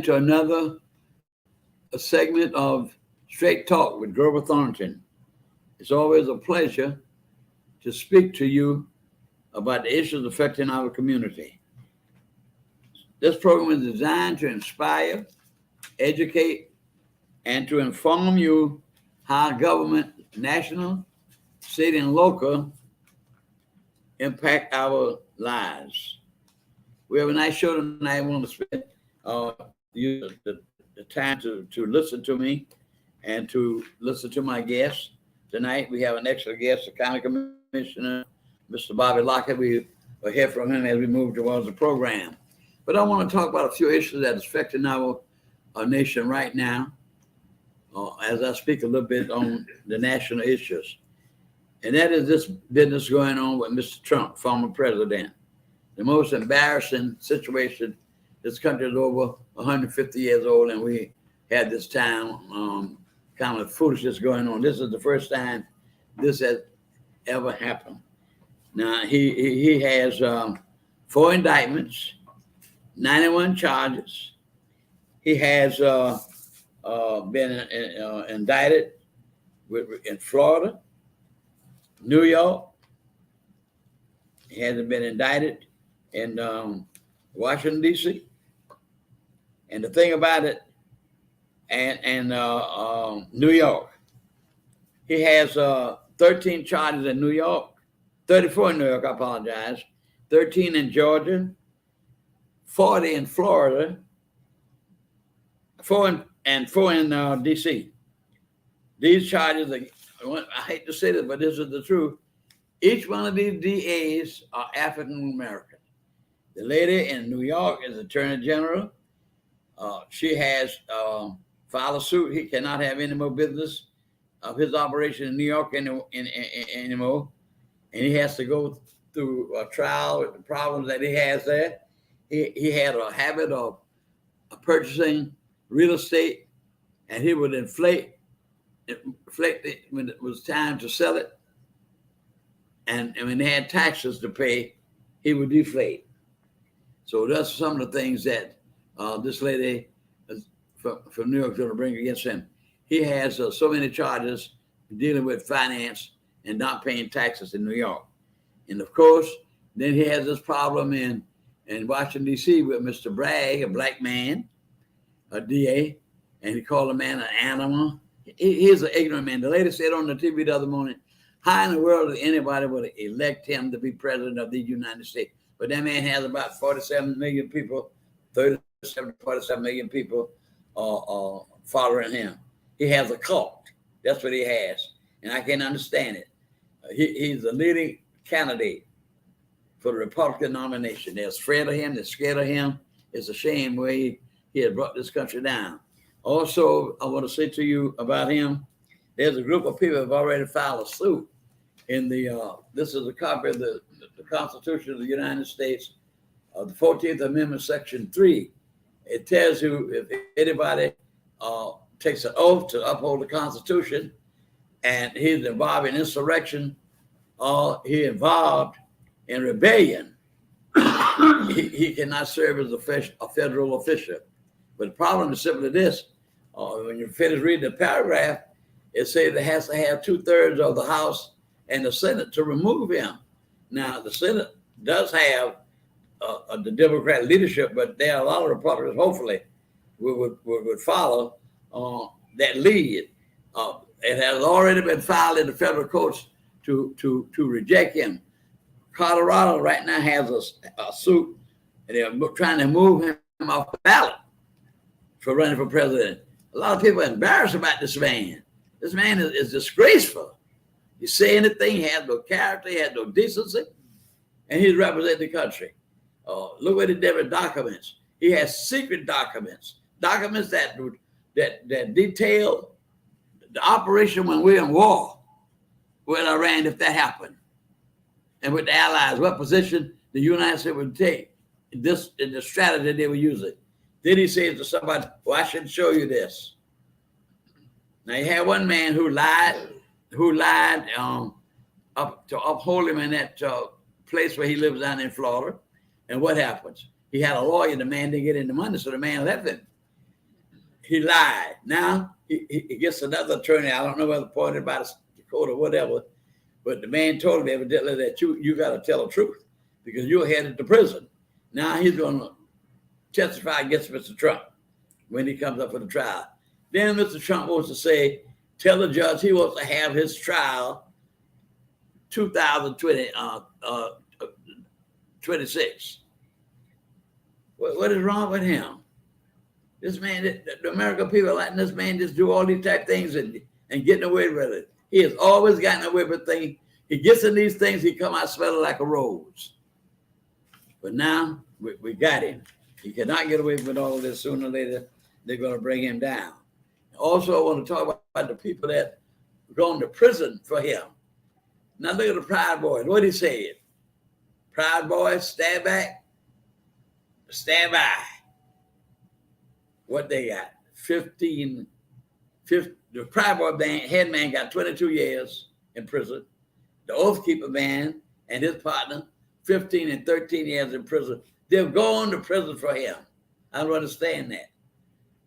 to another segment of Straight Talk with Grover Thornton. It's always a pleasure to speak to you about the issues affecting our community. This program is designed to inspire, educate, and to inform you how government, national, state, and local impact our lives. We have a nice show tonight. I want to spend the time to listen to me and to listen to my guests. Tonight we have an excellent guest, the County Commissioner, Mr. Bobby Lockett. We will hear from him as we move towards the program. But I want to talk about a few issues that are affecting our nation right now, as I speak a little bit on the national issues. And that is this business going on with Mr. Trump, former president. The most embarrassing situation. This country is over 150 years old, and we had this time kind of foolishness going on. This is the first time this has ever happened. Now, he has 4 indictments, 91 charges. He has been indicted in Florida, New York. He hasn't been indicted in Washington, D.C. And the thing about it, and New York, he has 13 charges in New York, 34 in New York, I apologize, 13 in Georgia, 40 in Florida, 4 in D.C. These charges, I hate to say this, but this is the truth. Each one of these DAs are African American. The lady in New York is Attorney General. She has filed a suit. He cannot have any more business of his operation in New York anymore. And he has to go through a trial with the problems that he has there. He had a habit of purchasing real estate, and he would inflate it when it was time to sell it. And when they had taxes to pay, he would deflate. So that's some of the things that this lady from New York is going to bring against him. He has so many charges dealing with finance and not paying taxes in New York. And of course, then he has this problem in Washington, D.C. with Mr. Bragg, a black man, a DA, and he called a man an animal. He's an ignorant man. The lady said on the TV the other morning, how in the world did anybody would elect him to be president of the United States? But that man has about 47 million people, 47 million people following him. He has a cult. That's what he has. And I can't understand it. He's the leading candidate for the Republican nomination. They're afraid of him. They're scared of him. It's a shame where he has brought this country down. Also, I want to say to you about him, there's a group of people who have already filed a suit in this is a copy of the Constitution of the United States, the 14th Amendment, Section 3. It tells you if anybody takes an oath to uphold the Constitution and he's involved in insurrection or he involved in rebellion, he cannot serve as a federal official. But the problem is simply this. When you finish reading the paragraph, it says it has to have 2/3 of the House and the Senate to remove him. Now, the Senate does have the Democrat leadership, but there are a lot of Republicans, hopefully, would follow that lead. It has already been filed in the federal courts to reject him. Colorado right now has a suit, and they're trying to move him off the ballot for running for president. A lot of people are embarrassed about this man. This man is disgraceful. He say anything, he has no character, he has no decency, and he's representing the country. Look what he did with documents. He has secret documents that detail the operation when we're in war with Iran, if that happened, and with the allies, what position the United States would take in the strategy they were using. Then he says to somebody, well, I shouldn't show you this. Now, you had one man who lied up to uphold him in that place where he lives down in Florida. And what happens? He had a lawyer, the man didn't get any money, so the man left him. he lied. Now he gets another attorney. I don't know whether appointed by the court or whatever, but the man told him evidently that you got to tell the truth because you're headed to prison. Now he's going to testify against Mr. Trump when he comes up for the trial. Then Mr. Trump wants to say, tell the judge he wants to have his trial 2026. What is wrong with him? This man, the American people are letting this man just do all these type of things and getting away with it. He has always gotten away with things. He gets in these things, he come out smelling like a rose. But now we got him. He cannot get away with all of this. Sooner or later, they're going to bring him down. Also, I want to talk about the people that are going to prison for him. Now look at the Proud Boys. What he said? Proud Boys, stand back, stand by. What they got? 15, the Proud Boy head man got 22 years in prison. The Oath Keeper man and his partner, 15 and 13 years in prison. They've gone to prison for him. I don't understand that.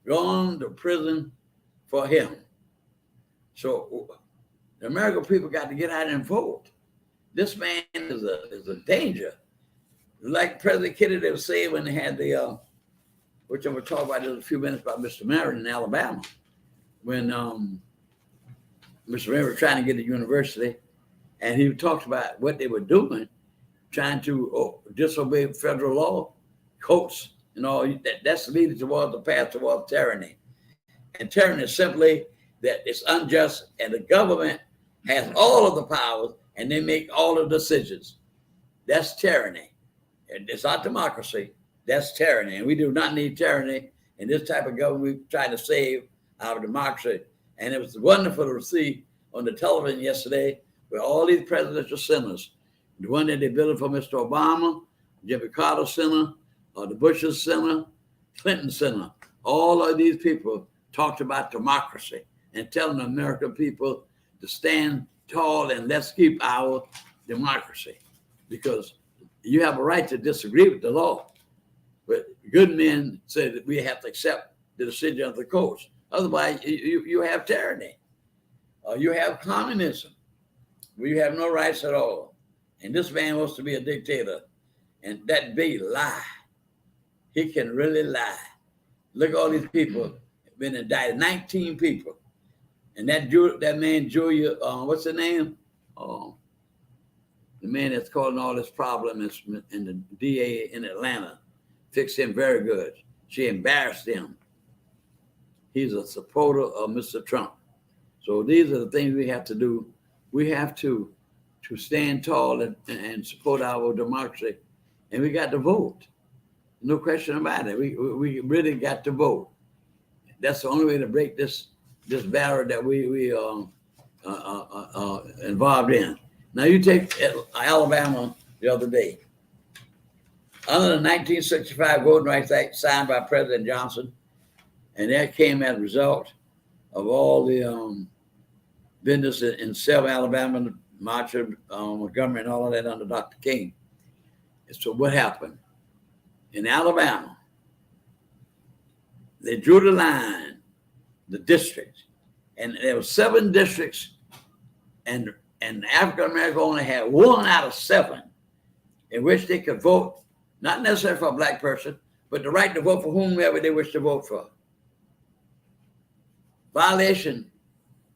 Gone to prison for him. So the American people got to get out and vote. This man is a danger. Like President Kennedy was saying when they had the, which I'm going to talk about in a few minutes about Mr. Marion in Alabama, when Mr. Marion was trying to get to university, and he talked about what they were doing, trying to disobey federal law, courts, and all that's leading towards the path towards tyranny. And tyranny is simply that it's unjust and the government has all of the powers and they make all the decisions. That's tyranny. And it's not democracy. That's tyranny. And we do not need tyranny in this type of government. We're trying to save our democracy. And it was wonderful to see on the television yesterday where all these presidential centers, the one that they built for Mr. Obama, Jimmy Carter Center, or the Bush's Center, Clinton Center, all of these people talked about democracy and telling the American people to stand tall and let's keep our democracy because you have a right to disagree with the law. But good men say that we have to accept the decision of the courts. Otherwise, you have tyranny or you have communism where you have no rights at all. And this man wants to be a dictator. And that big lie. He can really lie. Look at all these people been indicted, 19 people. And that man, Julia, what's the name? The man that's causing all this problem is in the DA in Atlanta. Fixed him very good. She embarrassed him. He's a supporter of Mr. Trump. So these are the things we have to do. We have to stand tall and support our democracy. And we got to vote. No question about it. We really got to vote. That's the only way to break this barrier that we involved in. Now you take Alabama the other day. Under the 1965 Voting Rights Act signed by President Johnson, and that came as a result of all the business in Selma, Alabama, Marshall, Montgomery, and all of that under Dr. King. And so what happened? In Alabama, they drew the line, the districts, and there were 7 districts, and African American only had 1 out of 7 in which they could vote, not necessarily for a black person, but the right to vote for whomever they wish to vote for. Violation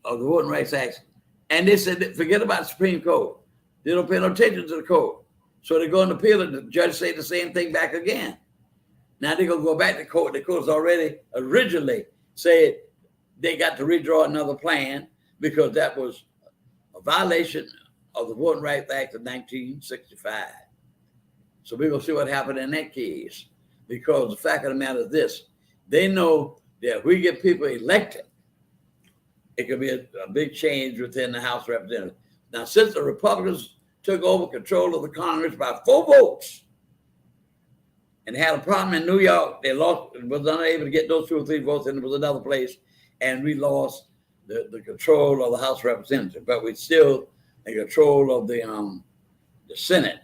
of the Voting Rights Act. And they said, forget about the Supreme Court. They don't pay no attention to the court. So they're going to appeal it. The judge say the same thing back again. Now they're going to go back to court. The court's already originally said they got to redraw another plan because that was a violation of the Voting Rights Act of 1965. So we're going to see what happened in that case. Because the fact of the matter is this, they know that if we get people elected, it could be a big change within the House of Representatives. Now, since the Republicans took over control of the Congress by 4 votes and had a problem in New York, they lost, was unable to get those 2 or 3 votes, and it was another place, and we lost the control of the House of Representatives. But we still in control of the Senate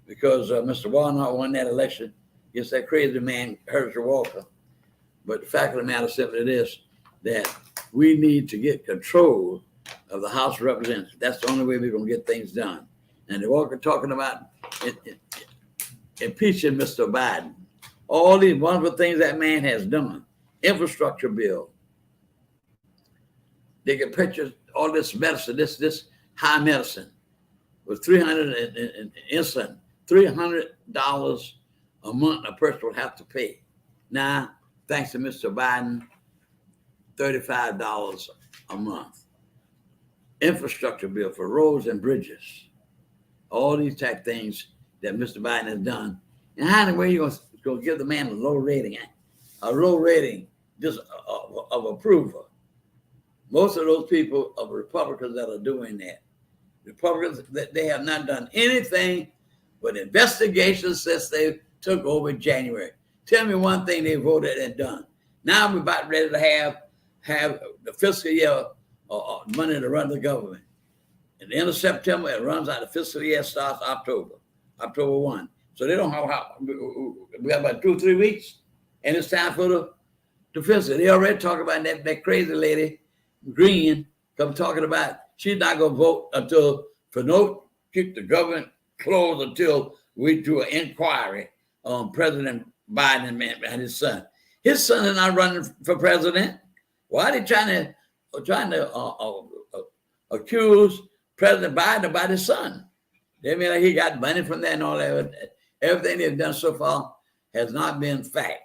because Mr. Warnock won that election against that crazy man, Herschel Walker. But the fact of the matter simply is that we need to get control of the House of Representatives. That's the only way we're going to get things done. And they're talking about impeaching Mr. Biden. All these wonderful things that man has done. Infrastructure bill. They can purchase all this medicine, this high medicine with $300 insulin, $300 a month a person will have to pay. Now, thanks to Mr. Biden, $35 a month. Infrastructure bill for roads and bridges. All these type things that Mr. Biden has done. And how in the way are you going to give the man a low rating? A low rating just of approval. Most of those people are Republicans that are doing that. Republicans, they have not done anything but investigations since they took over in January. Tell me one thing they voted and done. Now we're about ready to have the fiscal year money to run the government. At the end of September, it runs out. The fiscal year starts October 1. So they don't have we have about 2-3 weeks, and it's time for the fiscal. They already talk about that crazy lady, Green, come talking about she's not going to vote until keep the government closed until we do an inquiry on President Biden and his son. His son is not running for president. Why are they trying to accuse President Biden about his son? They mean like he got money from that and all that. Everything they've done so far has not been fact.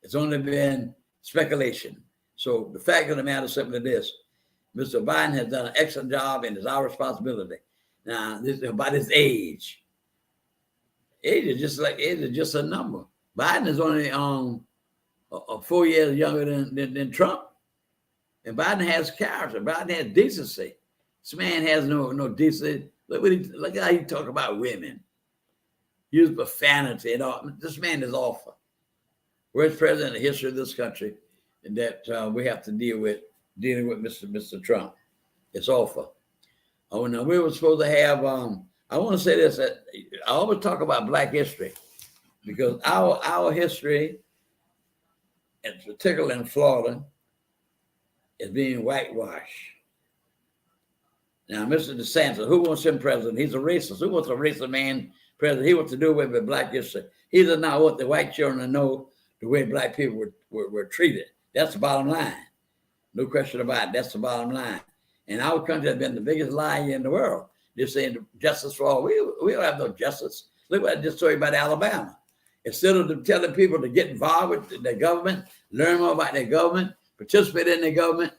It's only been speculation. So the fact of the matter is simply this. Mr. Biden has done an excellent job, and it's our responsibility. Now, this is about his age. Age is just a number. Biden is only 4 years younger than Trump. And Biden has character. Biden has decency. This man has no decency. Look how he talk about women. Use profanity and all. This man is awful. Worst president in the history of this country that we have to dealing with Mr. Trump. It's awful. Oh, now we were supposed to have, I want to say this, I always talk about Black history because our history, and particularly in Florida, is being whitewashed. Now, Mr. DeSantis, who wants him president? He's a racist. Who wants a racist man president? He wants to do away with Black history. He does not want the white children to know the way Black people were treated. That's the bottom line. No question about it. That's the bottom line. And our country has been the biggest liar in the world. They're saying justice for all. We don't have no justice. Look what I just told you about Alabama. Instead of telling people to get involved with their government, learn more about their government, participate in their government,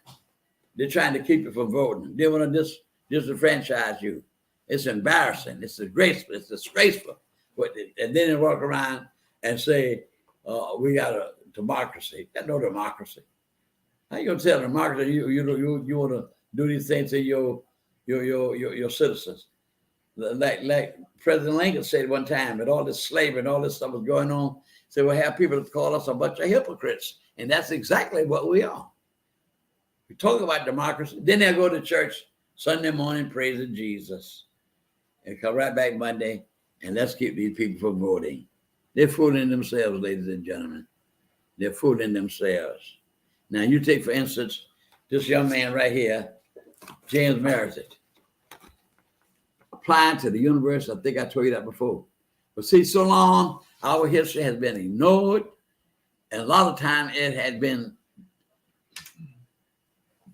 they're trying to keep you from voting. They want to disenfranchise you. It's embarrassing. It's disgraceful. It's disgraceful. And then they walk around and say, we got a democracy. Got no democracy. How you gonna tell the democracy you want to do these things to your citizens? Like President Lincoln said one time, that all this slavery and all this stuff was going on, so we'll have people call us a bunch of hypocrites. And that's exactly what we are. We talk about democracy, then they'll go to church Sunday morning praising Jesus and come right back Monday, and let's keep these people from voting. They're fooling themselves, ladies and gentlemen. They're fooling themselves. Now, you take, for instance, this young man right here, James Meredith, applying to the university. I think I told you that before. But see, so long, our history has been ignored, and a lot of time it had been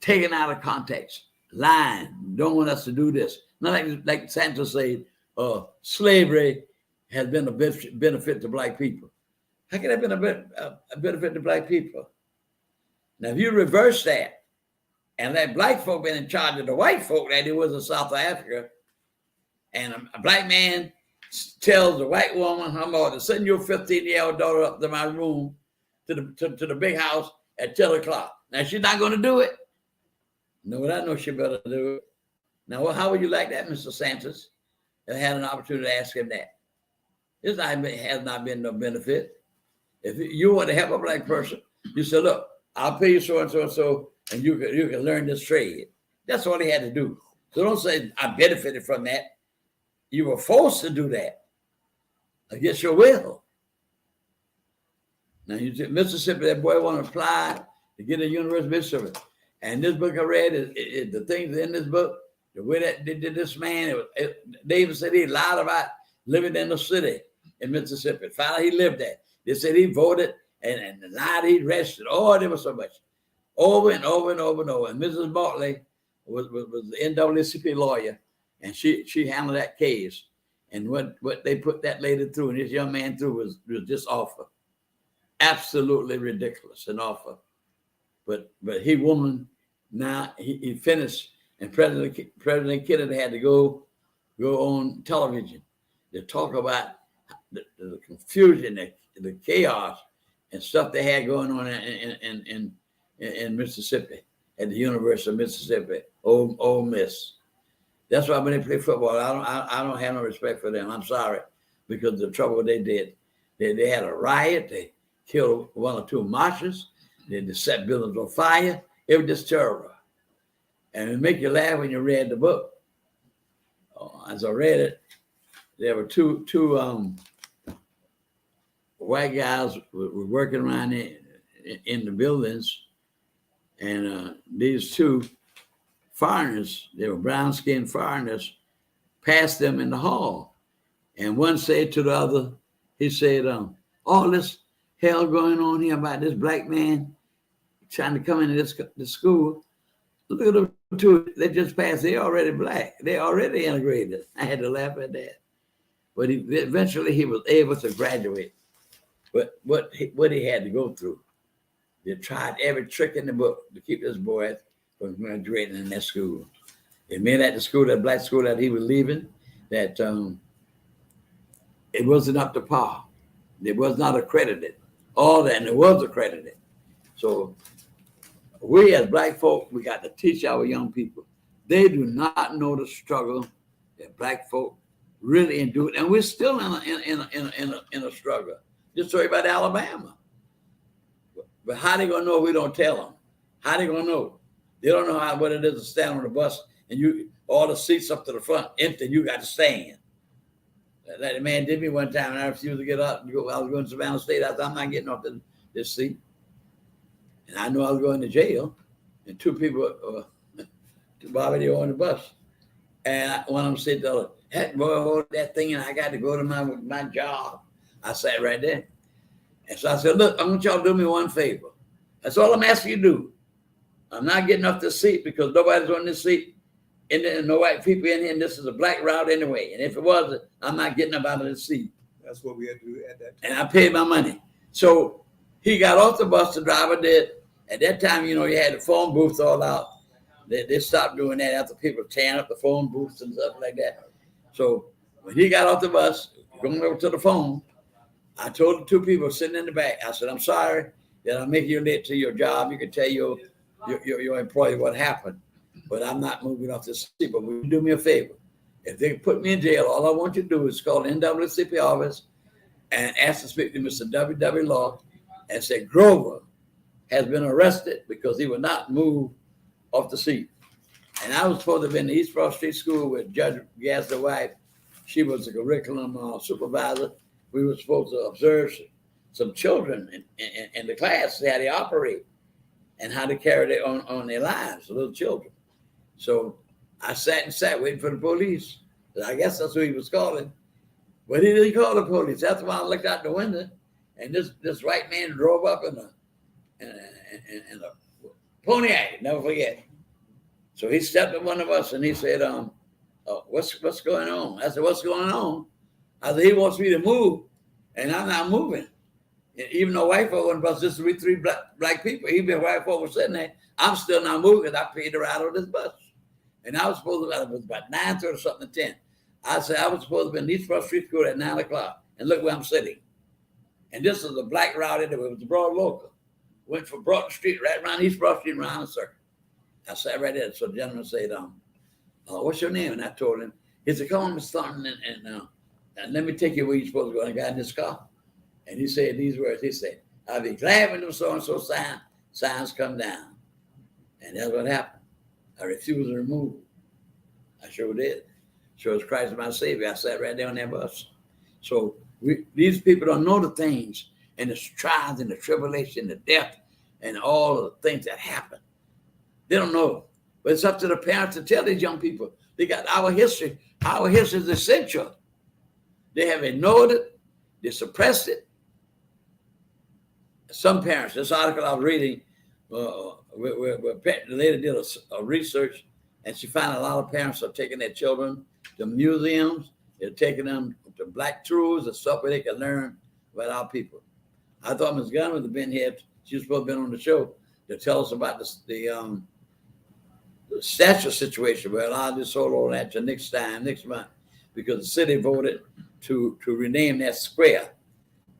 taken out of context, lying, don't want us to do this. Not like Santos said, slavery has been a benefit to Black people. How can that have been a benefit to Black people? Now, if you reverse that and let Black folk been in charge of the white folk that it was in South Africa, and a Black man tells the white woman, I'm going to send your 15-year-old daughter up to my room to the big house at 10 o'clock. Now, she's not going to do it. No, I know she better do it. Now, how would you like that, Mr. Santos? I had an opportunity to ask him that. This has not been no benefit. If you want to help a Black person, you say, look, I'll pay you so and so and so, and you can learn this trade. That's all he had to do. So don't say I benefited from that. You were forced to do that against your will. Now, you see, Mississippi, that boy want to apply to get a University of Mississippi. And this book I read, is the things in this book, the way that they did this man, David said he lied about living in the city in Mississippi. Finally, he lived there. They said he voted and lied he rested. Oh, there was so much. Over and over and over and over. And Mrs. Bartley was the NAACP lawyer, and she handled that case. And what they put that lady through and this young man through was just awful. Absolutely ridiculous and awful. But now he finished, and President Kennedy had to go on television to talk about the confusion, the chaos and stuff they had going on in Mississippi at the University of Mississippi, Ole Miss. That's why when they play football, I don't have no respect for them. I'm sorry, because of the trouble they did. They had a riot. They killed one or two marchers. They set buildings on fire. It was just terrible. And it make you laugh when you read the book. As I read it, there were two white guys were working around in the buildings, and these two foreigners, they were brown-skinned foreigners, passed them in the hall. And one said to the other, he said, all this hell going on here about this black man trying to come into this school. Look at them two, they just passed. They already black. They already integrated. I had to laugh at that. But eventually he was able to graduate. But what he had to go through, they tried every trick in the book to keep this boy from graduating in that school. They made at the school, that black school that he was leaving, that it wasn't up to par. It was not accredited. All that, and it was accredited. So we as black folk, we got to teach our young people. They do not know the struggle that black folk really endure, and we're still in a struggle. Just story about Alabama. But how they gonna know if we don't tell them? How they gonna know? They don't know what it is to stand on the bus and you all the seats up to the front empty. You got to stand. That man did me one time, and I refused to get up. I was going to Savannah State. I thought, I'm not getting off this seat. And I knew I was going to jail. And two people, Bobby, they were on the bus. And one of them said, heck, boy, hold that thing, and I got to go to my job. I sat right there. And so I said, look, I want y'all to do me one favor. That's all I'm asking you to do. I'm not getting off this seat because nobody's on this seat. And there are no white people in here, and this is a black route anyway. And if it wasn't, I'm not getting up out of this seat. That's what we had to do at that time. And I paid my money. So he got off the bus, the driver did. At that time, you had the phone booths all out. They stopped doing that after people tearing up the phone booths and stuff like that. So when he got off the bus, going over to the phone, I told the two people sitting in the back, I said, I'm sorry that I'm making you late to your job. You can tell your employee what happened. But I'm not moving off this seat. But will you do me a favor? If they put me in jail, all I want you to do is call the NAACP office and ask to speak to Mr. W.W. Law and say Grover has been arrested because he would not move off the seat. And I was supposed to be in the East Broad Street School with Judge Gass's wife. She was the curriculum supervisor. We were supposed to observe some children in the class, how they operate and how to carry it on their lives, little children. So I sat waiting for the police. I guess that's who he was calling. But he didn't call the police. That's why I looked out the window, and this white man drove up in a Pontiac, never forget. So he stepped to one of us and he said, what's going on? I said, what's going on? I said, he wants me to move, and I'm not moving. Even though white folk on the bus, this is three black people, even white folk were sitting there, I'm still not moving because I paid to ride on this bus. And I was supposed to, it was about 9:30 or something to 10. I said, I was supposed to be in East Broad Street School at 9 o'clock. And look where I'm sitting. And this is a black route anyway. It was the Broad Local. Went from Broad Street, right around East Broad Street, around a circle. I sat right there. So the gentleman said, what's your name? And I told him, he said, come on, Mr. Thornton, and let me take you where you're supposed to go. And I got in this car. And he said these words. He said, I'll be glad when them so-and-so signs come down. And that's what happened. I refused to remove. I sure did. Sure as Christ my Savior. I sat right there on that bus. So these people don't know the things and the trials and the tribulation, the death, and all of the things that happen. They don't know. But it's up to the parents to tell these young people. They got our history. Our history is essential. They have ignored it. They suppressed it. Some parents, this article I was reading, the lady did a research, and she found a lot of parents are taking their children to museums. They're taking them to black tours and stuff where they can learn about our people. I thought Ms. Gunn would have been here. She was supposed to be on the show to tell us about the statue situation. Well, I'll just hold on that to next month, because the city voted to rename that square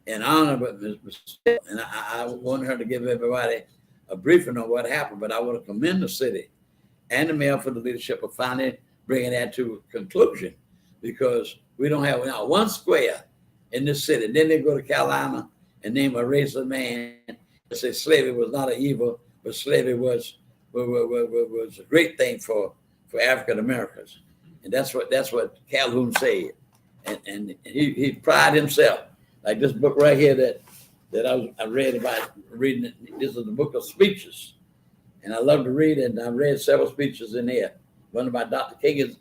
in honor of Ms. And I want her to give everybody a briefing on what happened, but I want to commend the city and the mayor for the leadership of finally bringing that to conclusion, because we don't have now one square in this city. Then they go to Carolina and name a race of man and say slavery was not an evil, but slavery was a great thing for African Americans. And that's what Calhoun said. And he prided himself. Like this book right here that I read about reading it. This is the book of speeches. And I love to read it, and I read several speeches in there. One about Dr. King is,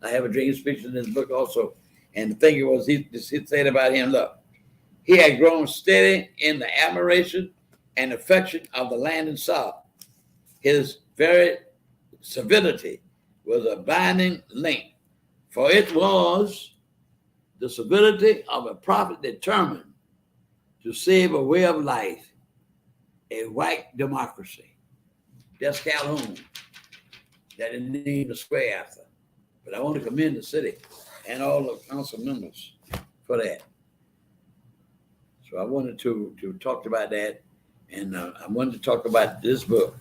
I have a dream speech in this book also. And the thing was, he said about him, look, he had grown steady in the admiration and affection of the land and South. His very civility was a binding link, for it was the civility of a prophet determined to save a way of life, a white democracy. That's Calhoun, that is named the square after. But I want to commend the city and all the council members for that. So I wanted to talk about that, and I wanted to talk about this book,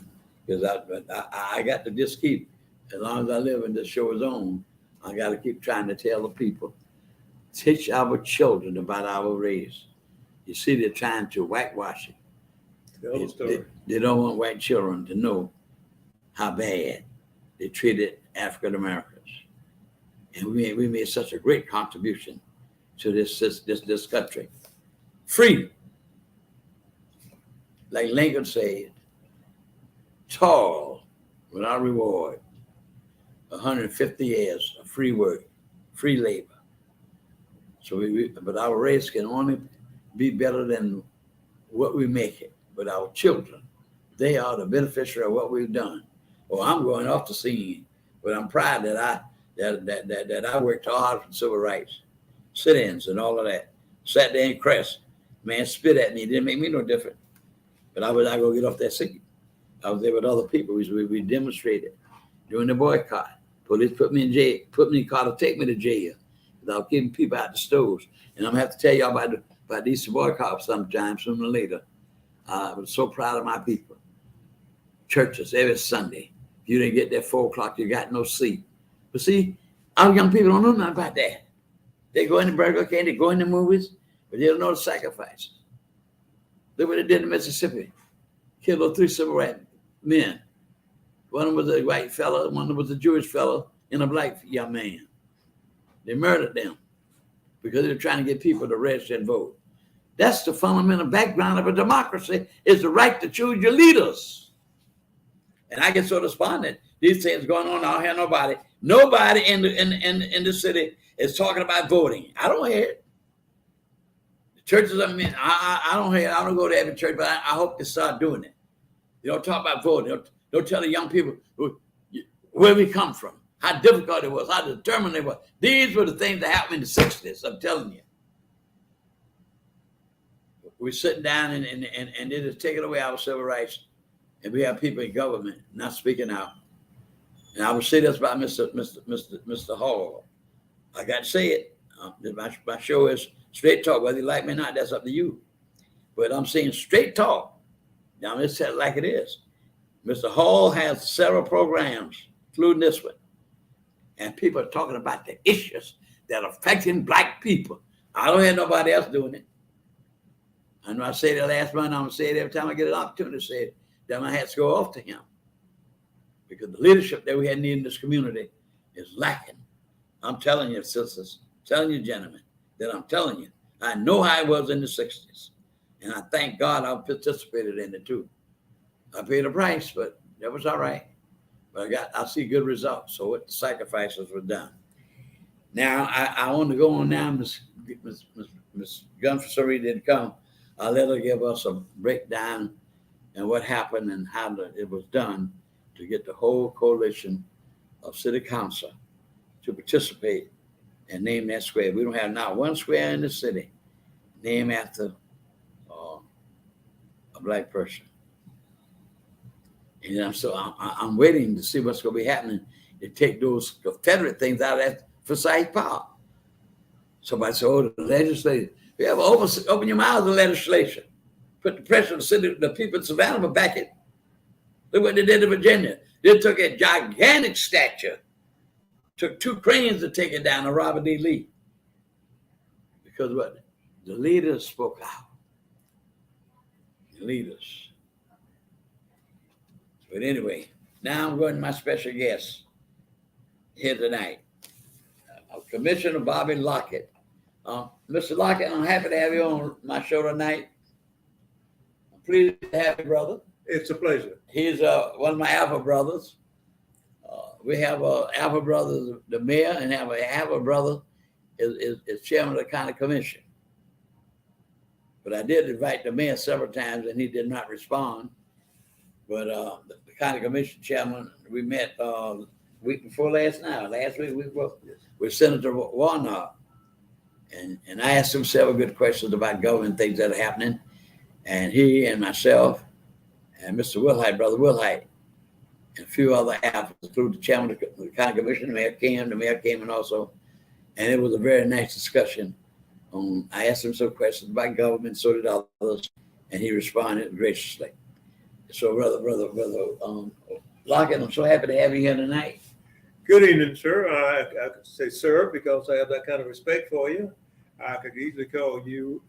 because I got to just keep, as long as I live and this show is on, I got to keep trying to tell the people, teach our children about our race. You see, they're trying to whitewash it. They don't want white children to know how bad they treated African Americans. And we made such a great contribution to this country. Free, like Lincoln said, toil without reward. 150 years of free work, free labor. So but our race can only be better than what we make it. But our children, they are the beneficiary of what we've done. Well, I'm going off the scene, but I'm proud that I worked hard for civil rights, sit-ins and all of that. Sat there in Crest, man, spit at me. It didn't make me no different. But I was not gonna get off that seat. I was there with other people. We demonstrated during the boycott. Police put me in jail, put me in the car to take me to jail. Without keeping people out the stores. And I'm gonna have to tell y'all about these boycotts sometime, sooner or later. I was so proud of my people. Churches every Sunday. If you didn't get there 4 o'clock, you got no seat. But see, our young people don't know nothing about that. They go in the Burger King, they go in the movies, but they don't know the sacrifices. Look what they did in Mississippi. Killed those 3 civil rights men. One was a white fella, one was a Jewish fella, and a black young man. They murdered them because they're trying to get people to register and vote. That's the fundamental background of a democracy, is the right to choose your leaders. And I get so despondent. These things going on, I don't hear nobody in the city is talking about voting. I don't hear it. The churches, I don't hear it. I don't go to every church, but I hope they start doing it. They don't talk about voting. They'll tell the young people where we come from, how difficult it was, how determined they were. These were the things that happened in the 60s, I'm telling you. We're sitting down and they just taking away our civil rights, and we have people in government not speaking out. And I would say this about Mr. Hall. I got to say it. My show is straight talk. Whether you like me or not, that's up to you. But I'm saying straight talk. Now let's tell it like it is. Mr. Hall has several programs, including this one. And people are talking about the issues that are affecting black people. I don't hear nobody else doing it. I know I said it last month. I'm going to say it every time I get an opportunity to say it. Then my hats go off to him. Because the leadership that we had needed in this community is lacking. I'm telling you, sisters, telling you, gentlemen, that I'm telling you. I know how it was in the 60s. And I thank God I participated in it too. I paid a price, but that was all right. But I see good results. So what the sacrifices were done. Now I want to go on now. Miss Gunn for some reason didn't come. I'll let her give us a breakdown and what happened and how it was done to get the whole coalition of city council to participate and name that square. We don't have not one square in the city named after a black person. And I'm waiting to see what's going to be happening to take those Confederate things out of that Forsyth Park. Somebody said, "Oh, the legislature." We have open your mouths of legislation. Put the pressure on the city, the people in Savannah, but back it. Look what they did in Virginia. They took a gigantic statue, took 2 cranes to take it down to Robert E. Lee. Because what? The leaders spoke out. The leaders. But anyway, now I'm going to my special guest here tonight, Commissioner Bobby Lockett. Mr. Lockett, I'm happy to have you on my show tonight. I'm pleased to have you, brother. It's a pleasure. He's one of my Alpha brothers. We have Alpha brother, the mayor, and have a Alpha brother is chairman of the county commission. But I did invite the mayor several times, and he did not respond. But the county commission chairman, we met week before last week we were with Senator Warnock. And I asked him several good questions about government things that are happening. And he and myself and Mr. Wilhite, Brother Wilhite, and a few other Alphas, including the chairman of the county commission, the mayor came in also. And it was a very nice discussion. I asked him some questions about government, so did others, and he responded graciously. So, brother Lockett, I'm so happy to have you here tonight. Good evening, sir. I could say sir because I have that kind of respect for you. I could easily call you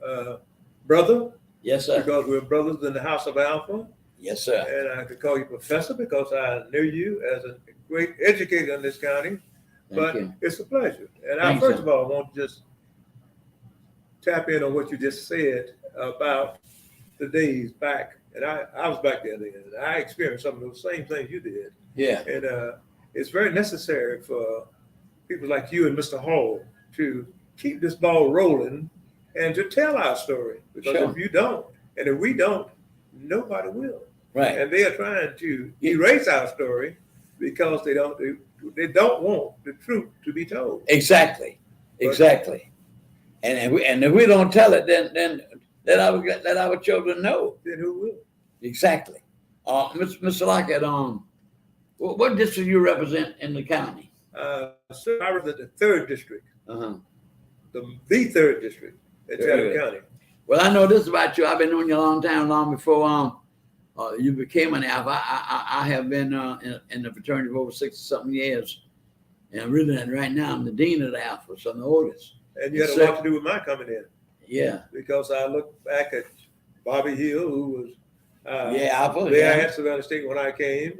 brother. Yes, sir. Because we're brothers in the house of Alpha. Yes, sir. And I could call you professor because I knew you as a great educator in this county. But it's a pleasure. And first of all, I want to just tap in on what you just said about the days back. And I was back there then, and I experienced some of those same things you did. Yeah. And it's very necessary for people like you and Mr. Hall to keep this ball rolling and to tell our story. Because if you don't, and if we don't, nobody will. Right. And they are trying to erase our story because they don't want the truth to be told. Exactly. Exactly. And if we don't tell it, then let our children know. Then who will? Exactly. Mr. Lockett, what district you represent in the county? Sir, I represent the 3rd district. Uh-huh. The 3rd district in Chatham County. Well, I know this about you. I've been knowing you a long time, long before you became an Alpha. I have been in the fraternity for over 60-something years. And really, right now, I'm the dean of the Alpha, so I'm the oldest. And you had a lot to do with my coming in. Yeah. Because I look back at Bobby Hill, who was Alpha. there at Savannah State when I came.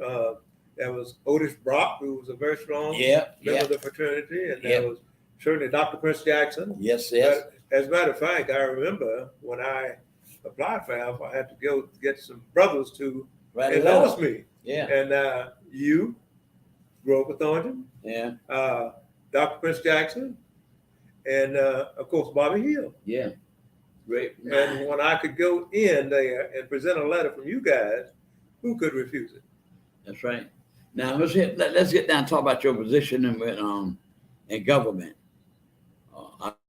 There was Otis Brock, who was a very strong member of the fraternity. And there was certainly Dr. Prince Jackson. Yes. But as a matter of fact, I remember when I applied for Alpha, I had to go get some brothers to endorse me. Yeah. And you, Grover Thornton. Yeah. Dr. Prince Jackson. And of course, Bobby Hill. Yeah. Great. And when I could go in there and present a letter from you guys, who could refuse it? That's right. Now let's get down and talk about your position in government.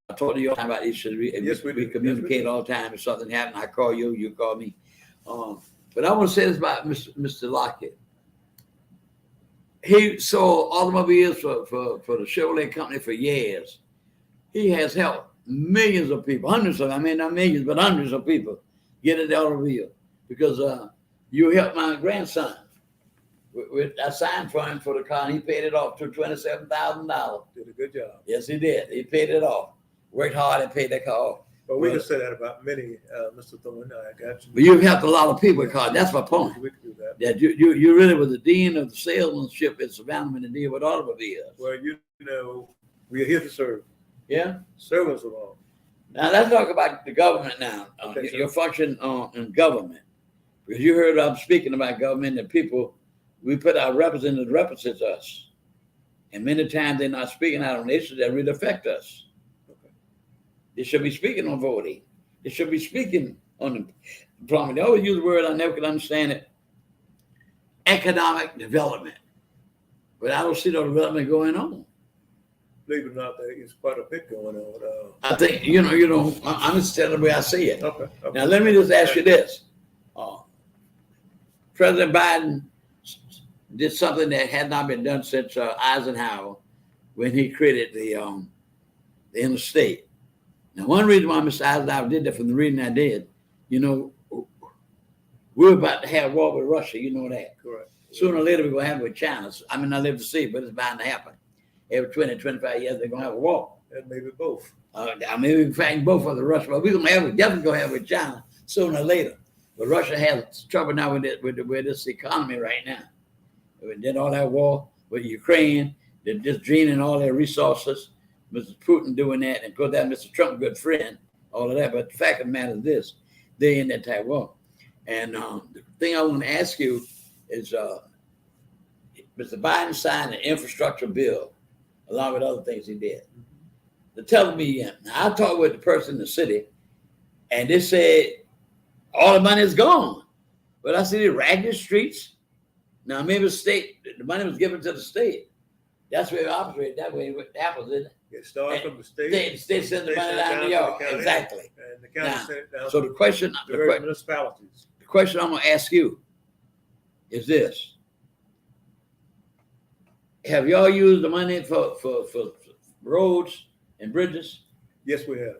I told you all the time about issues. We communicate all the time. If something happens, I call you, you call me. But I want to say this about Mr. Lockett. He sold automobiles for the Chevrolet company for years. He has helped millions of people, hundreds of, I mean, not millions, but hundreds of people get in the automobile because you helped my grandson. I signed for him for the car, and he paid it off to $27,000. Did a good job. Yes, he did. He paid it off. Worked hard and paid that car off. But we can say that about many, Mr. Thorne. I got you. But you've helped a lot of people, Carl. That's my point. We can do that. That you really were the dean of the salesmanship in Savannah and the deal with automobiles. Well, you know, we are here to serve. Yeah. Servants of all. Now let's talk about the government now. Okay, sir. Your function in government, because you heard I'm speaking about government. And people, we put our representatives represent us, and many times they're not speaking out on issues that really affect us. Okay. They should be speaking on voting. They should be speaking on employment. They always use the word I never could understand it. Economic development, but I don't see no development going on. Believe it or not, there is quite a bit going on. I think I'm just telling the way I see it. Okay. Now let me just ask you this: President Biden did something that had not been done since Eisenhower, when he created the interstate. Now, one reason why Mr. Eisenhower did that, from the reading I did, we're about to have war with Russia. You know that. Correct. Sooner or later, we're going to have it with China. I mean, I live to see, but it's bound to happen. Every 20, 25 years, they're going to have a war. And maybe both. I mean, we're fighting both for the Russia, but we're definitely going to have it with China sooner or later. But Russia has trouble now with this economy right now. We did all that war with Ukraine. They're just draining all their resources. Mr. Putin doing that. And of course, that Mr. Trump, good friend, all of that. But the fact of the matter is this: they're in that type of war. And the thing I want to ask you is, Mr. Biden signed an infrastructure bill, along with other things he did. They're telling me, I talked with the person in the city, and they said all the money is gone. But I see the ragged streets. Now, maybe the money was given to the state. That's where it operates. That way it happens, isn't it? It starts from the state. The state sends the money down to y'all. Exactly. And the county sent it down So the question, to the various municipalities. the question I'm going to ask you is this: have y'all used the money for roads and bridges? Yes, we have.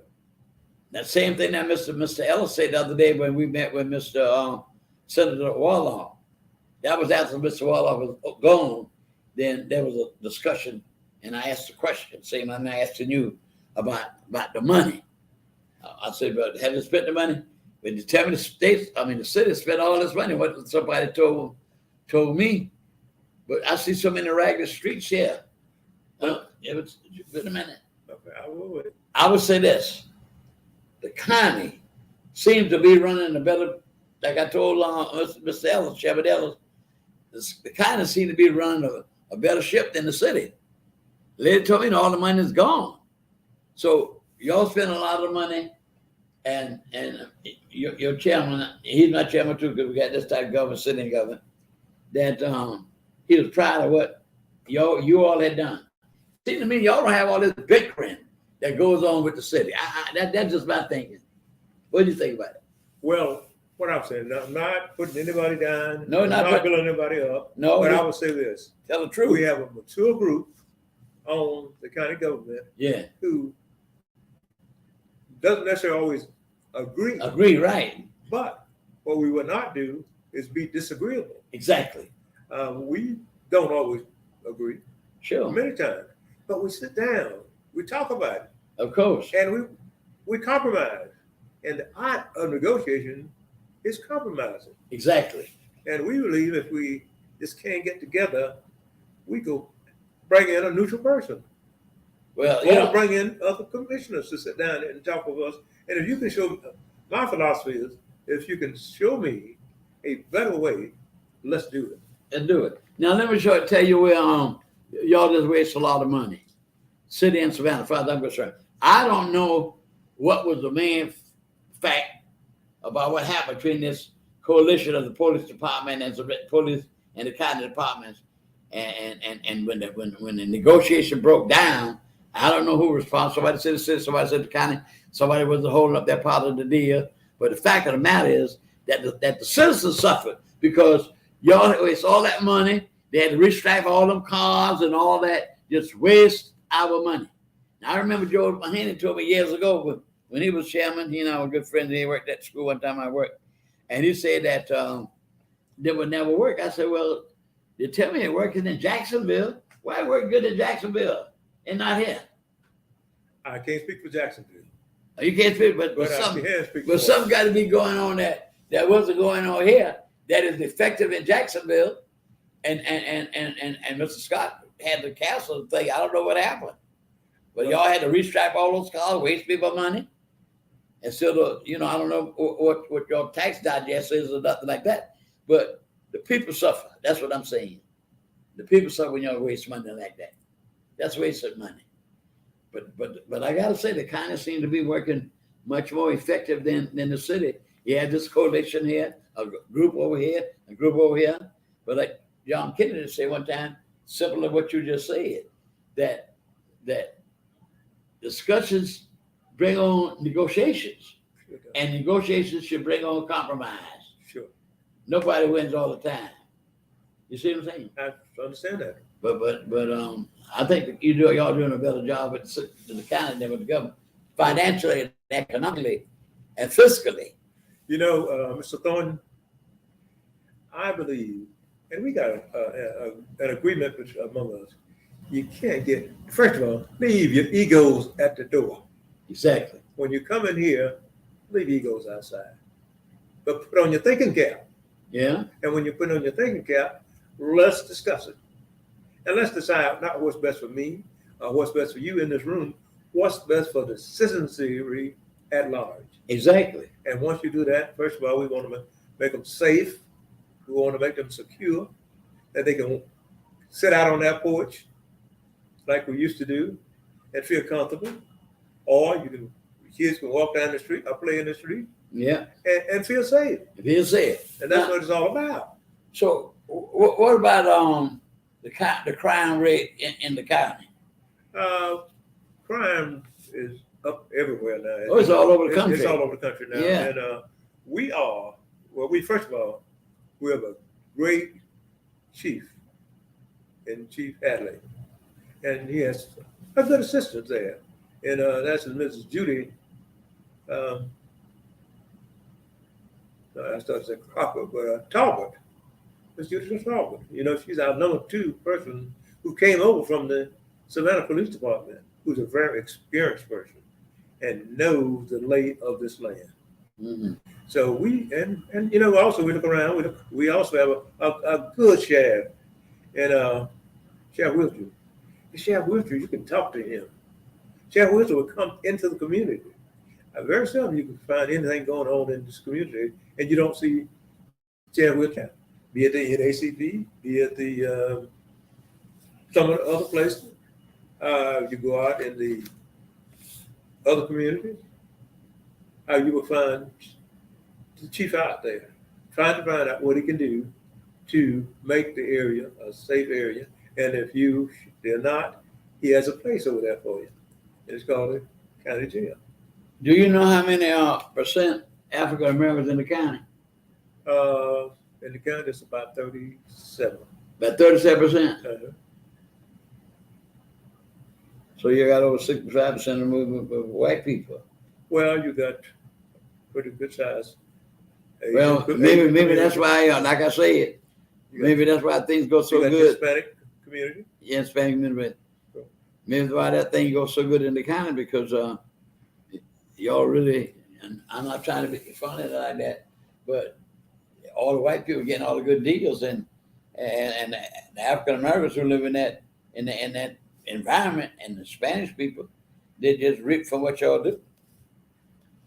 That same thing that Mr. Ellis said the other day when we met with Mr. Senator Warlock. That was after Mr. Warlock was gone. Then there was a discussion, and I asked the question, same I'm asking you about the money. I said, but have you spent the money? But you tell me the city spent all this money. What somebody told me. But I see so many ragged streets here. Wait a minute. Okay, I would say this: the county seems to be running a better. Like I told Mr. Ellis, Shepard Ellis, the county seems to be running a better ship than the city. The lady told me all the money is gone. So y'all spend a lot of money, and your chairman, he's my chairman too, because we got this type of government, sitting government, that he was proud of what you all had done. Seems to me y'all don't have all this bickering that goes on with the city. That's just my thinking. What do you think about it? Well, what I'm saying, I'm not putting anybody down. No, not building anybody up. No, but I would say this: tell the truth. we have a mature group on the county government, who doesn't necessarily always agree. Agree, right? But what we would not do is be disagreeable. Exactly. We don't always agree. Sure. Many times, but we sit down, we talk about it. Of course. And we compromise. And the art of negotiation is compromising. Exactly. And we believe if we just can't get together, we go bring in a neutral person. Well, or bring in other commissioners to sit down and talk with us. And if you can show, my philosophy is, if you can show me a better way, let's do it. Let's do it. Now let me tell you where y'all just waste a lot of money. City in Savannah, as far as I'm concerned. I don't know what was the main fact about what happened between this coalition of the police department and the police and the county departments, and when the negotiation broke down, I don't know who was responsible. Somebody said the city, somebody said the county, somebody was holding up that part of the deal. But the fact of the matter is that the citizens suffered because y'all waste all that money. They had to restripe all them cars and all that, just waste our money. Now, I remember Joe Mahaney told me years ago when he was chairman, he and I were good friends. He worked at school one time I worked. And he said that they would never work. I said, well, they tell me it working in Jacksonville. Why it work good in Jacksonville and not here? I can't speak for Jacksonville. You can't speak, but something got to be going on that wasn't going on here that is effective in Jacksonville. And Mr. Scott had the castle thing. I don't know what happened. But y'all had to restripe all those cars, waste people money. And so, I don't know what your tax digest is or nothing like that, but the people suffer. That's what I'm saying. The people suffer when you waste money like that. That's wasted money. But I gotta say, the county seems to be working much more effective than the city. You had this coalition here, a group over here, a group over here. But like John Kennedy said one time, similar to what you just said, that discussions bring on negotiations, and negotiations should bring on compromise. Sure. Nobody wins all the time. You see what I'm saying? I understand that. But I think y'all doing a better job at the county than with the government, financially, and economically, and fiscally. Mr. Thornton, I believe, and we got an agreement among us. You can't get, first of all, leave your egos at the door. Exactly. When you come in here, leave egos outside. But put on your thinking cap. Yeah. And when you put on your thinking cap, let's discuss it. And let's decide not what's best for me or what's best for you in this room, what's best for the citizenry at large. Exactly. And once you do that, first of all, we want to make them safe. We want to make them secure, that they can sit out on that porch like we used to do and feel comfortable. Or kids can walk down the street or play in the street. Yeah. And feel safe. Feel safe. And that's what it's all about. So what about the crime rate in the county? Crime is up everywhere now. Oh, it's all over the country. It's all over the country now. Yeah. And first of all, we have a great chief in Chief Hadley. And he has a good assistant there. And that's Mrs. Judy. I started to say Cropper, but Talbot. Miss Judy Talbot. She's our number 2 person who came over from the Savannah Police Department, who's a very experienced person and knows the lay of this land. Mm-hmm. So we also we look around. We also have a good sheriff, and Sheriff Wiltshire. Sheriff Wiltshire, you can talk to him. Sheriff Wiltshire will come into the community. Very seldom you can find anything going on in this community, and you don't see Sheriff Wiltshire, be it the NACP, be it the some of the other places. You go out in the other communities, you will find the chief out there trying to find out what he can do to make the area a safe area. And if they're not, he has a place over there for you. It's called the county jail. Do you know how many percent African Americans in the county? In the county, it's about 37. About 37%. Uh-huh. So you got over 65% of the movement of white people. Well, you got pretty good size. Well, maybe that's why, like I said, maybe that's why things go so good. Hispanic community. Yeah, Hispanic community. Maybe that's why that thing goes so good in the county, because y'all really, and I'm not trying to be funny like that, but all the white people getting all the good deals, and the African Americans who live in that environment, and the Spanish people, they just rip from what y'all do.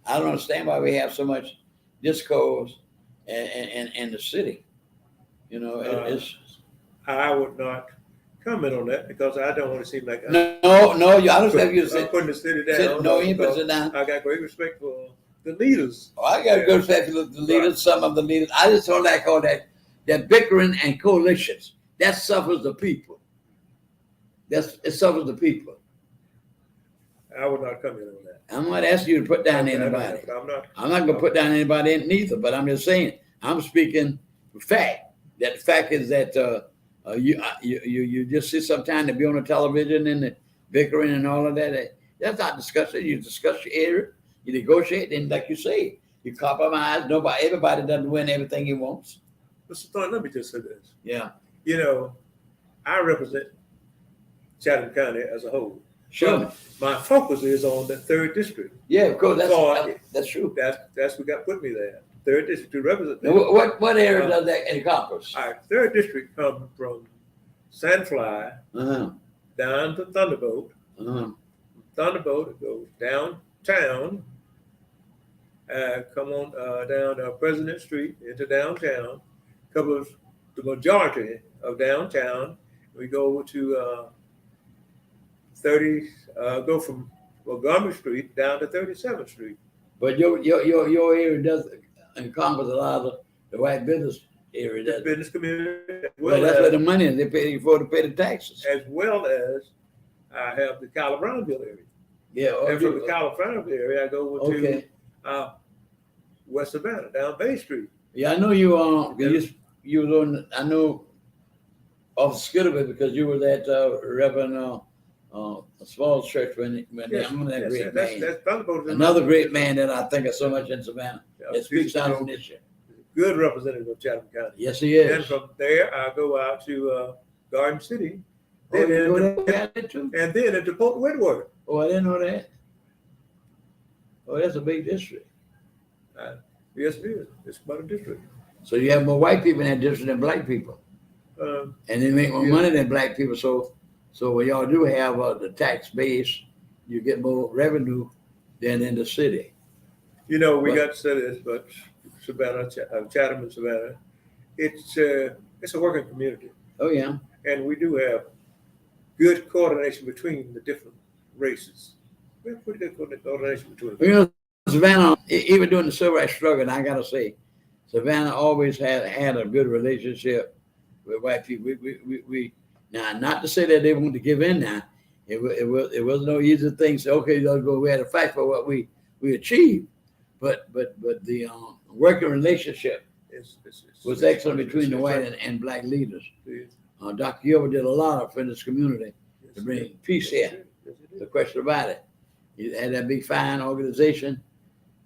I don't understand why we have so much discourse in the city. It's. I would not comment on that because I don't want to seem like no. I don't have you to putting the city down. No, you put it down. I got great respect for the leaders. Oh, I got good respect for the leaders. Right. Some of the leaders. I just don't like all that bickering and coalitions. That suffers the people. It suffers the people. I would not comment on that. I'm not asking you to put down anybody. I'm not going to put down anybody neither. But I'm just saying. I'm speaking fact. That the fact is that you just see sometimes to be on the television and the bickering and all of that. That's not discussion. You discuss your area, you negotiate, and like you say, you compromise. Everybody doesn't win everything he wants. Mr. Thorne, let me just say this. Yeah. I represent Chatham County as a whole. Sure. But my focus is on the 3rd district. Yeah, of course. That's true. That's what got put me there. 3rd district to represent. What area does that encompass? Our 3rd district comes from Sandfly down to Thunderbolt. Thunderbolt, it goes downtown come on down President Street into downtown. Cover the majority of downtown. We go over to 30. Go from Montgomery Street down to 37th Street. But your area doesn't encompass a lot of the white business area. The business community. Well, that's where the money is. They pay for to pay the taxes. As well as I have the Cala Brownville area. Yeah. And from the Cala Brownville area, I go over Okay. to West Savannah, down Bay Street. Yeah, I know you. You was on. I know off Skidaway because you were at Reverend Small Church when they owned that great man. That's probably Another great man that I think of so much in Savannah. Yeah, That speaks out of this year. good representative of Chatham County. Yes, he is. And from there, I go out to Garden City, Oh, then you go into, there too? and then into Port Whitworth. Oh, I didn't know that. Oh, that's a big district. Yes, it is. It's quite a district. So you have more white people in that district than black people, Um, and they make more Yeah. money than black people. So when y'all do have the tax base, you get more revenue than in the city. You know, we But- got to say this, but Savannah, Chatham and Savannah, it's a working community, Oh yeah. and we do have good coordination between the different races. We have pretty good coordination between them. You know, Savannah, even during the civil rights struggle, and I gotta say, Savannah always had a good relationship with white people. We now, not to say that they want to give in now. It was no easy thing. So okay, let's go. We had to fight for what we achieved, but the working relationship was excellent between the white and black leaders. Dr. Gilbert did a lot in this community to bring peace here. No question about it. He had that big fine organization.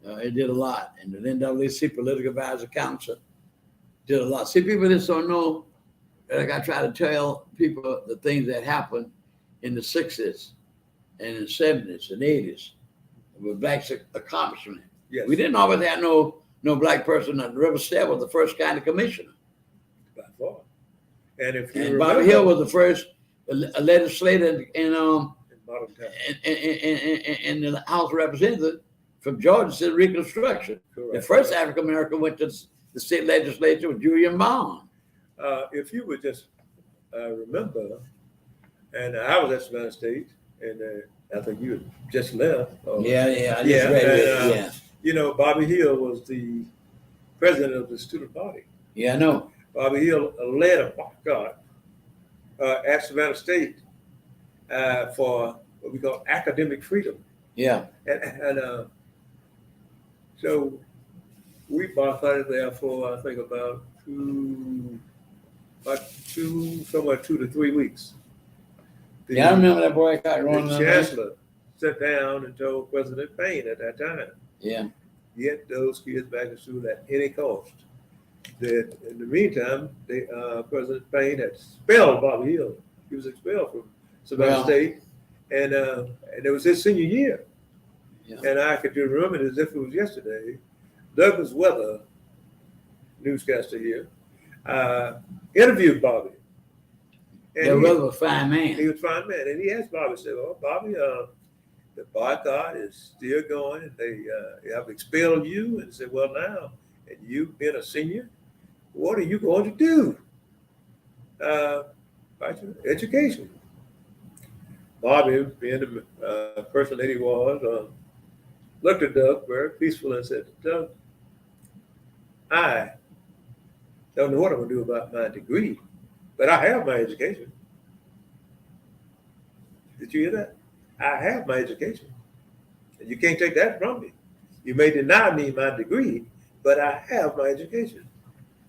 It did a lot. And the NAACP Political Advisory Council did a lot. See, people just don't know, like I try to tell people the things that happened in the 60s and in the 70s and 80s with black accomplishment. Yes. We didn't always have no black person. River Stead was the first county commissioner. By far. And if you And remember, Bobby Hill was the first legislator in modern time. in the House of Representatives from Georgia said Reconstruction. The Correct. first African American went to the state legislature was Julian Bond. If you would just remember, and I was at Savannah State, and I think you had just left. Yeah, I just Yeah, read it. and, Yeah, You know, Bobby Hill was the president of the student body. yeah, I know. Bobby Hill led a boycott at Savannah State for what we call academic freedom. Yeah, And so we boycotted there for, I think, about 2 to 3 weeks. yeah, I remember that boycott rolling The on. chancellor sat down and told President Payne at that time, Yeah, get those kids back to school at any cost. That in the meantime, President Payne had expelled Bobby Hill. He was expelled from Savannah Wow. State, and it was his senior year. Yeah. And I could just remember it as if it was yesterday. Douglas Weather, newscaster here, interviewed Bobby. And that he- brother was a fine he man. was a fine man, and he asked Bobby, said, "Well, Bobby, the boycott is still going, and they have expelled you." And he said, "Well, now, and you've been a senior, what are you going to do? About your education." Bobby, being the person that he was, looked at Doug very peaceful and said, "Doug, I don't know what I'm going to do about my degree, but I have my education." Did you hear that? I have my education. And you can't take that from me. You may deny me my degree, but I have my education.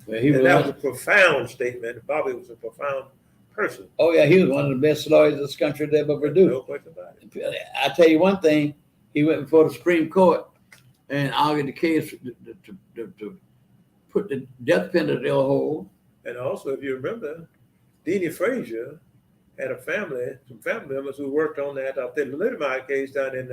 Well, he And that was was. a profound statement. Bobby was a profound person. Oh yeah, he was one of the best lawyers this country had ever No produced. question about it. I tell you one thing, he went before the Supreme Court and argued the case to put the death penalty on hold. And also, if you remember, Deanie Frazier had some family members who worked on that thalidomide case down in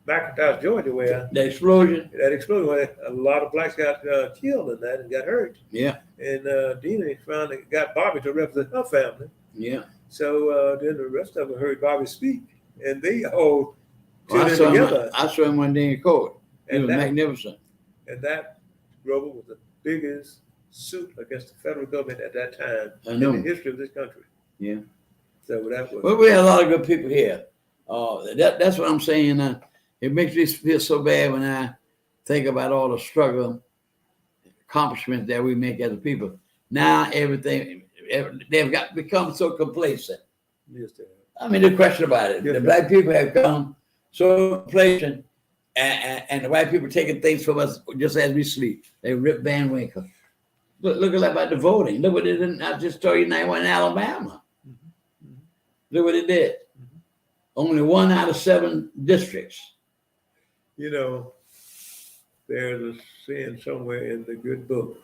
McIntosh, Georgia, where The explosion. that exploded, where a lot of blacks got killed in that and got hurt. Yeah, And Deanie finally got Bobby to represent her family. yeah. So then the rest of them heard Bobby speak, and they all Well, tuned in together. I saw him one day in court. He And was that, magnificent. And that, Grover, was the biggest suit against the federal government at that time I know. in the history of this country. Yeah. So that was. Well, we have a lot of good people here. That's what I'm saying. It makes me feel so bad when I think about all the struggle, accomplishments that we make as a people. Now they've become so complacent. Yes, they have. I mean, no question about it. Yes, the sir. black people have become so complacent, and the white people taking things from us just as we sleep. They rip Van Winkle. Look at that about the voting. Look what they did. I just told you now in Alabama. Mm-hmm. Look what it did. Mm-hmm. Only 1 out of 7 districts. You know, there's a saying somewhere in the good book.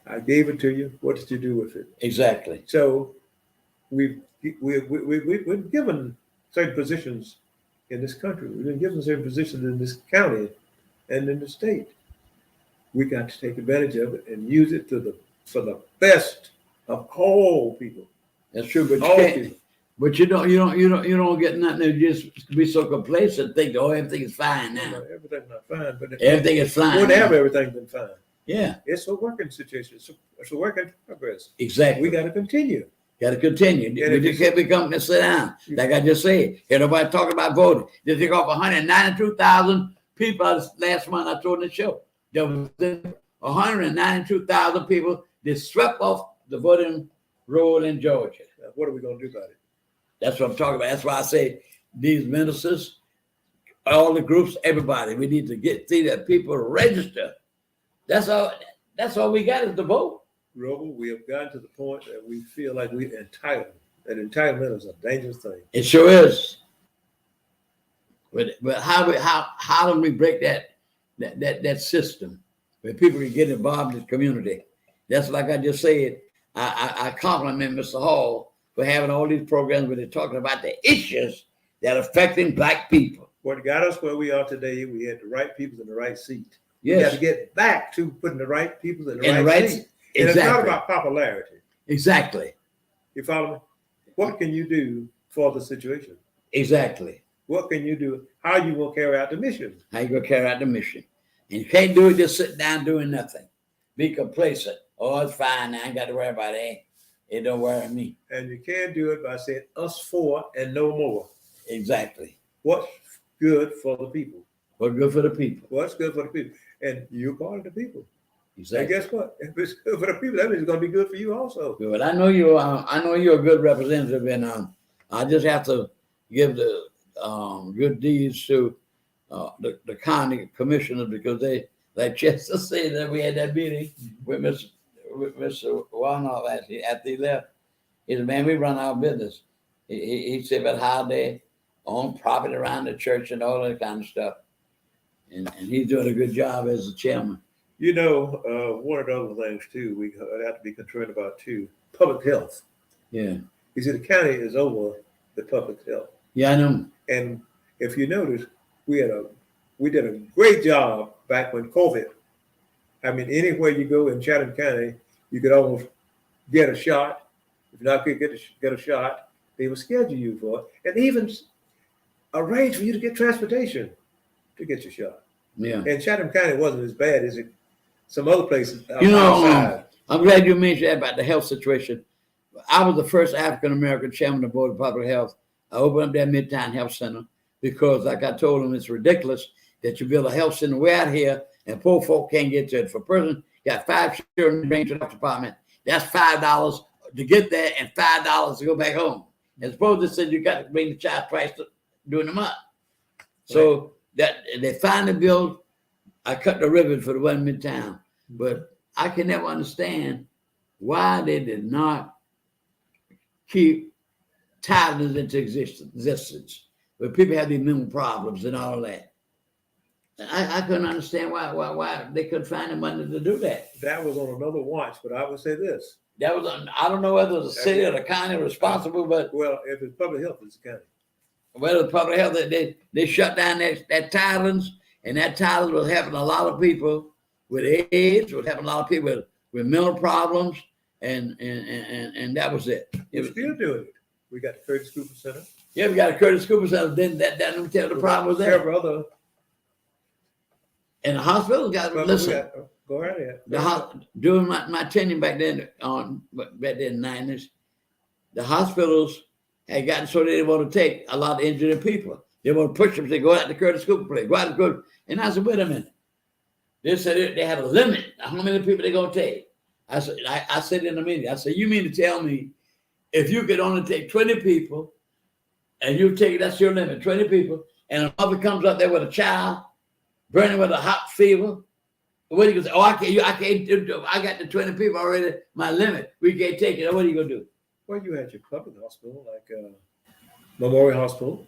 I gave it to you. What did you do with it? Exactly. So we've given certain positions in this country. We've been given certain positions in this county and in the state. We got to take advantage of it and use it for the best of all people. That's true, but All you can't. people. But you don't get nothing to just be so complacent. Think, oh, everything is fine now. No, everything's not fine, but Everything is fine. wouldn't have now. everything been fine. Yeah, It's a working situation. It's a work in progress. exactly. We got to continue. Got to continue. Yeah, We just can't become to sit down. Like I just said, here nobody talking about voting. They took off 192,000 people last month. I told the show there was 192,000 people that swept off the voting roll in Georgia. Now, what are we going to do about it? That's what I'm talking about. That's why I say these ministers, all the groups, everybody, we need to see that people register. That's all we got is the vote. Rover, we have gotten to the point that we feel like we're entitled. And entitlement is a dangerous thing. It sure is. But how do we break that system where people can get involved in the community? That's like I just said. I compliment Mr. Hall for having all these programs where they're talking about the issues that are affecting black people. What got us where we are today, we had the right people in the right seat. Yes. We got to get back to putting the right people in the In the right right seat. seat. And it's not Exactly. about popularity. Exactly. You follow me? What can you do for the situation? Exactly. What can you do? How you will carry out the mission? How you gonna carry out the mission? And you can't do it just sitting down doing nothing. Be complacent. Oh, it's fine. I ain't got to worry about it. It don't worry me. And you can't do it by saying us for and no more. Exactly. What's good for the people? What's good for the people? What's good for the people? And you're part of the people. Exactly. And guess what? If it's good for the people, that means it's going to be good for you also. Good. I know you're a good representative, and I just have to give the good deeds to the county commissioners because they, like Chester said, that we had that meeting with Mr. Warnock after he left. He said, "Man, we run our business." He said about how they own property around the church and all that kind of stuff, and he's doing a good job as the chairman. You know, one of the other things too, we have to be concerned about too, public health. Yeah. You see, the county is over the public health. Yeah, I know. And if you notice, we did a great job back when COVID. I mean, anywhere you go in Chatham County, you could almost get a shot. If you're not going to get a shot, they will schedule you for it, and even arrange for you to get transportation to get your shot. Yeah. And Chatham County wasn't as bad as some other places You know, outside. I'm glad you mentioned that about the health situation. I was the first African-American chairman of the Board of Public Health. I opened up that Midtown Health Center because, like I told them, it's ridiculous that you build a health center way out here and poor folk can't get to it. If a person got 5 children bring to the health department, that's $5 to get there and $5 to go back home. As opposed to said you got to bring the child twice during the month. So that they finally built. I cut the ribbon for the one Midtown, but I can never understand why they did not keep titles into existence, where people have these mental problems and all that. I couldn't understand why they couldn't find the money to do that. That was on another watch, but I would say this. That was I don't know whether the city or the county responsible, but Well, if it's public health, it's the county. whether the public health they shut down that titles, and that titles was helping a lot of people with AIDS, was helping a lot of people with mental problems, and that was it. We're still doing it. We got the Curtis Cooper Center. Yeah, we got a Curtis Cooper Center. Then that didn't tell the problem was there. Several other And the hospital got, Well, listen, go right ahead. during my tenure back then, back then in the 90s, the hospitals had gotten so they didn't want to take a lot of injured people. They want to push them to go out to Curtis Cooper place, go out to Curtis. And I said, wait a minute. They said they had a limit how many people they're going to take. I said in the meeting, I said, you mean to tell me if you could only take 20 people and you take, that's your limit, 20 people, and a mother comes up there with a child burning with a hot fever, what are you going to say? Oh, I can't, I got the 20 people already, my limit. We can't take it. What are you going to do? Well, you had your public hospital, like Memorial Hospital.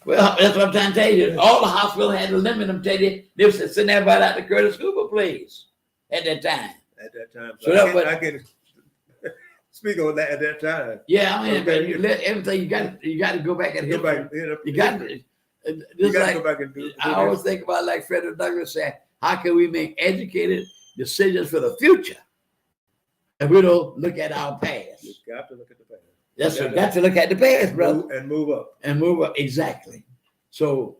Well, that's what I'm trying to tell you. All the hospitals had a limit. I'm telling you, they were sitting there right out the Curtis Cooper place at that time. At that time. So I can speak on that at that time. Yeah, I mean, everything you got to go back and Go back, you got to. you got to go back and do I always think about, like Frederick Douglass said, how can we make educated decisions for the future if we don't look at our past? You've got to look at the past. That's what got to look at the past, brother. And move up. And move up, exactly. So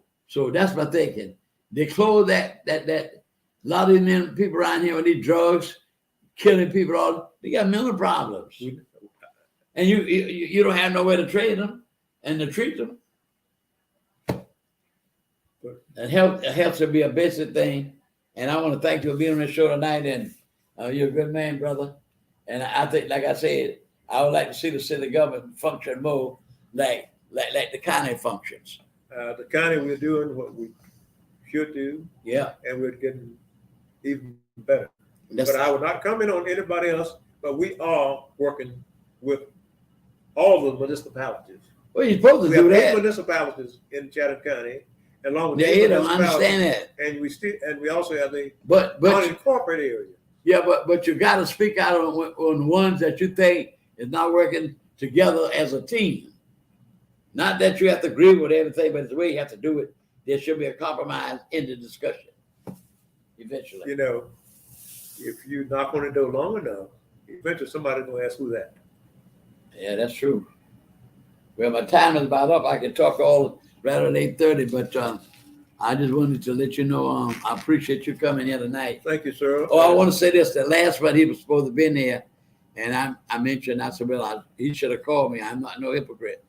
that's my thinking. They close that a lot of these people around here with these drugs, killing people, they got mental problems. And you don't have nowhere to train them and to treat them. And health should be a basic thing. And I want to thank you for being on the show tonight. And you're a good man, brother. And I think, like I said, I would like to see the city government function more like the county functions. The county, we're doing what we should do. Yeah. And we're getting even better. But I would not comment on anybody else, but we are working with all the municipalities. Well, you're supposed to we do have 8 that. municipalities in Chatham County, along with They don't understand that. And we also have the but unincorporated area. Yeah, but you got to speak out on the ones that you think is not working together as a team. Not that you have to agree with everything, but it's the way you have to do it. There should be a compromise in the discussion eventually. You know, if you knock on the door long enough, eventually somebody's going to ask who that. Yeah, that's true. Well, my time is about up. I can talk all right at 8:30, but I just wanted to let you know I appreciate you coming here tonight. Thank you, sir. Oh, I want to say this. The last one, he was supposed to be in there, and I mentioned, I said, well, he should have called me. I'm not no hypocrite.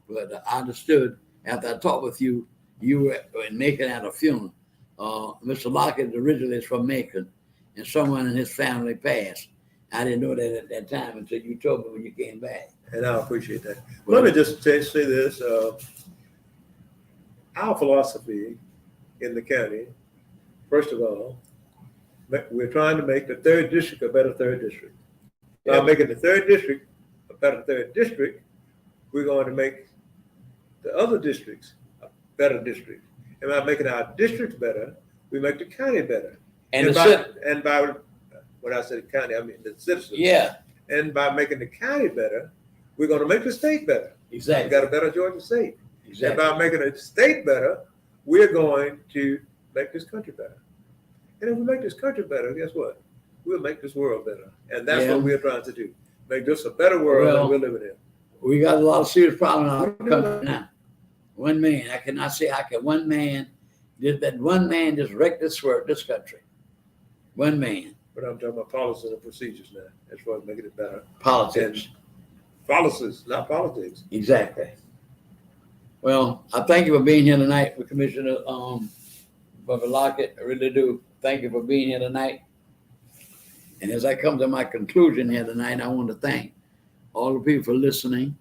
But I understood after I talked with you, you were in Macon at a funeral. Mr. Lockett originally is from Macon, and someone in his family passed. I didn't know that at that time until you told me when you came back. And I appreciate that. Let me just say this. Our philosophy in the county, first of all, we're trying to make the 3rd district a better 3rd district. Yeah. By making the 3rd district a better 3rd district, we're going to make the other districts a better district. And by making our districts better, we make the county better. And by when I said county, I mean the citizens. Yeah. And by making the county better, we're going to make the state better. Exactly. We got a better Georgia state. Exactly. And by making the state better, we're going to make this country better. And if we make this country better, guess what? We'll make this world better. And that's what we're trying to do. Make this a better world than we're living in. We got a lot of serious problems in our country now. One man, I cannot say how can one man, that one man just wreck this country. One man. But I'm talking about policies and procedures now, as far as making it better. Politics. And policies, not politics. Exactly. Well, I thank you for being here tonight with Commissioner Bubba Lockett. I really do. Thank you for being here tonight. And as I come to my conclusion here tonight, I want to thank all the people for listening.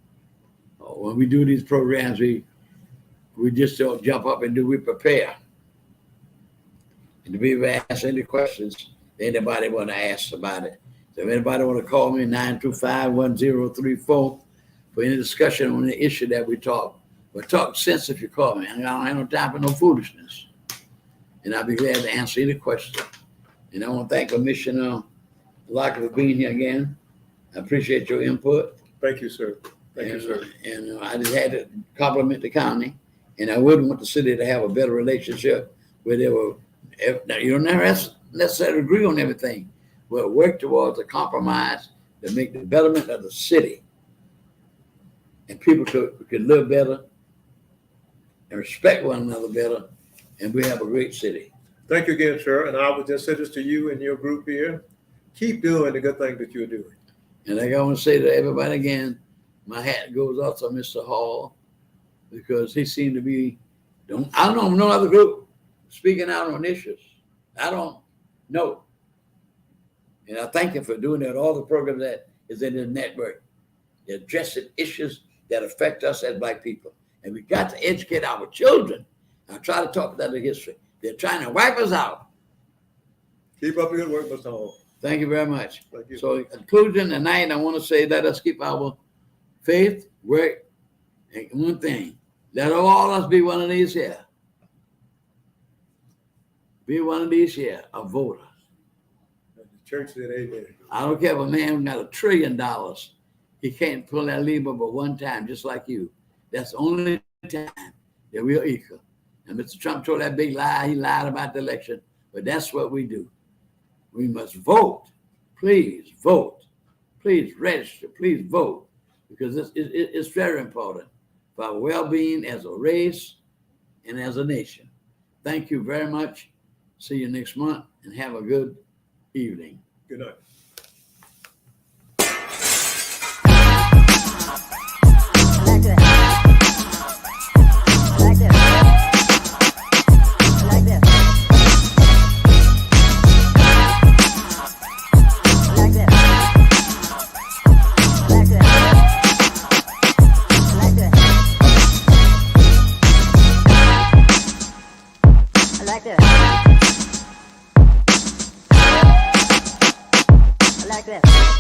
When we do these programs, we just don't jump up and we prepare. And to be able to ask any questions anybody want to ask about it. So if anybody want to call me, 925-1034 for any discussion on the issue that we talk. But talk sense if you call me. I don't have no time for no foolishness. And I'll be glad to answer any question. And I want to thank Commissioner Lockett for being here again. I appreciate your input. Thank you, sir. Thank you, sir. And I just had to compliment the county. And I would want the city to have a better relationship where they were, you don't never necessarily agree on everything, but work towards a compromise to make the development of the city. And people could live better and respect one another better, and we have a great city. Thank you again, sir. And I would just say this to you and your group here. Keep doing the good thing that you're doing. And like I want to say to everybody again, my hat goes off to Mr. Hall because he seemed to be, I don't know no other group speaking out on issues. I don't know. And I thank him for doing that. All the programs that is in the network, they're addressing issues that affect us as Black people. And we got to educate our children. I try to talk about the history. They're trying to wipe us out. Keep up the good work, Mr. Hall. Thank you very much. Thank you. So in conclusion tonight, I want to say, let us keep our faith, work, and one thing. Let all us be one of these here. Be one of these here, a voter. The church said amen. I don't care if a man got $1 trillion. He can't pull that lever but one time, just like you. That's the only time that we're equal. And Mr. Trump told that big lie. He lied about the election. But that's what we do. We must vote. Please vote. Please register. Please vote. Because it's very important for our well-being as a race and as a nation. Thank you very much. See you next month and have a good evening. Good night. Like this.